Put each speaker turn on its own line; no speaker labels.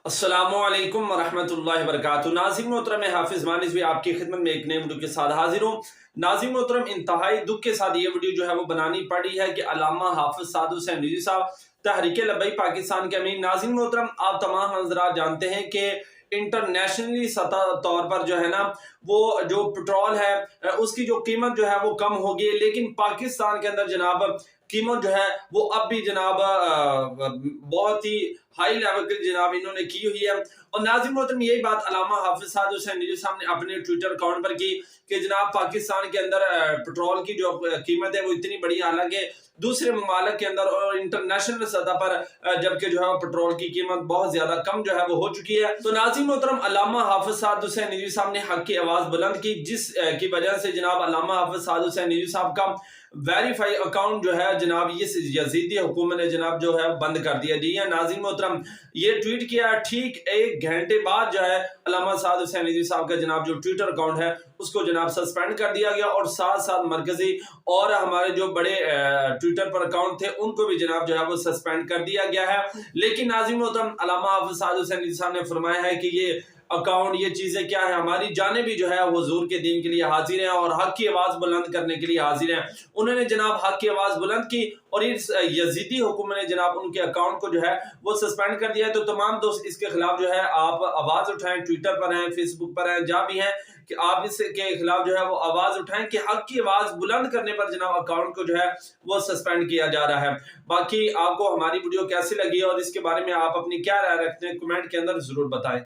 अस्सलामुअलैकुम वरहमतुल्लाहि वबरकातुहू। नाज़रीन मोहतरम, मैं हाफिज़ मानिस भी आपकी खिदमत में एक नए वीडियो के साथ हाजिर हूँ। नाज़रीन मोहतरम, इंतहाई दुख के साथ ये वीडियो जो है वो बनानी पड़ी है कि अल्लामा हाफिज़ साद हुसैन रिज़वी साहब तहरीक लब्बैक पाकिस्तान के अमीन। नाज़रीन मोहतरम, आप तमाम हज़रात जानते हैं कि इंटरनेशनली सतह तौर पर जो है ना, वो जो पेट्रोल है उसकी जो कीमत जो है वो कम होगी, लेकिन पाकिस्तान के अंदर जनाब कीमत जो है वो अब भी जनाब बहुत ही हाई लेवल की जनाब इन्होंने की हुई है। और नाज़रीन मोहतरम, यही बात अल्लामा हाफिज़ साद हुसैन रिज़वी साहब ने अपने ट्विटर अकाउंट पर की कि जनाब पाकिस्तान के अंदर पेट्रोल की जो कीमत है वो इतनी बड़ी, हालांकि दूसरे ममालिक के अंदर और इंटरनेशनल सतह पर जबकि जो है पेट्रोल की कीमत बहुत ज्यादा कम जो है वो हो चुकी है। तो नाज़रीन मोहतरम, अल्लामा हाफिज़ साद हुसैन रिज़वी साहब ने हक की आवाज बुलंद की, जिस की वजह से जनाब अल्लामा हाफिज़ साद हुसैन रिज़वी साहब का वेरीफाई अकाउंट जो है जनाब ये यजीदी हुकूमत ने जनाब जो है बंद कर दिया। जी हाँ नाज़रीन मोहतरम, ये ट्वीट किया ठीक एक घंटे बाद जो है अल्लामा साद हुसैन रिज़वी साहब का जनाब जो ट्विटर अकाउंट है उसको जनाब सस्पेंड कर दिया गया, और साथ साथ मरकजी और हमारे जो बड़े ट्विटर पर अकाउंट थे उनको भी जनाब जो है वो सस्पेंड कर दिया गया है। लेकिन नाज़रीन मोहतरम, अल्लामा हाफिज़ साद हुसैन रिज़वी साहब ने फरमाया है कि ये अकाउंट, ये चीजें क्या है, हमारी जाने भी जो है हुजूर के दीन के लिए हाजिर हैं और हक की आवाज बुलंद करने के लिए हाजिर हैं। उन्होंने जनाब हक की आवाज बुलंद की और इस यजीदी हुकूमत ने जनाब उनके अकाउंट को जो है वो सस्पेंड कर दिया है। तो तमाम दोस्त इसके खिलाफ जो है आप आवाज उठाएं, ट्विटर पर हैं, फेसबुक पर हैं, जहाँ भी हैं, कि आप इसके खिलाफ जो है वो आवाज उठाएं कि हक की आवाज बुलंद करने पर जनाब अकाउंट को जो है वो सस्पेंड किया जा रहा है। बाकी आपको हमारी वीडियो कैसी लगी और इसके बारे में आप अपनी क्या राय रखते हैं, कमेंट के अंदर जरूर बताएं।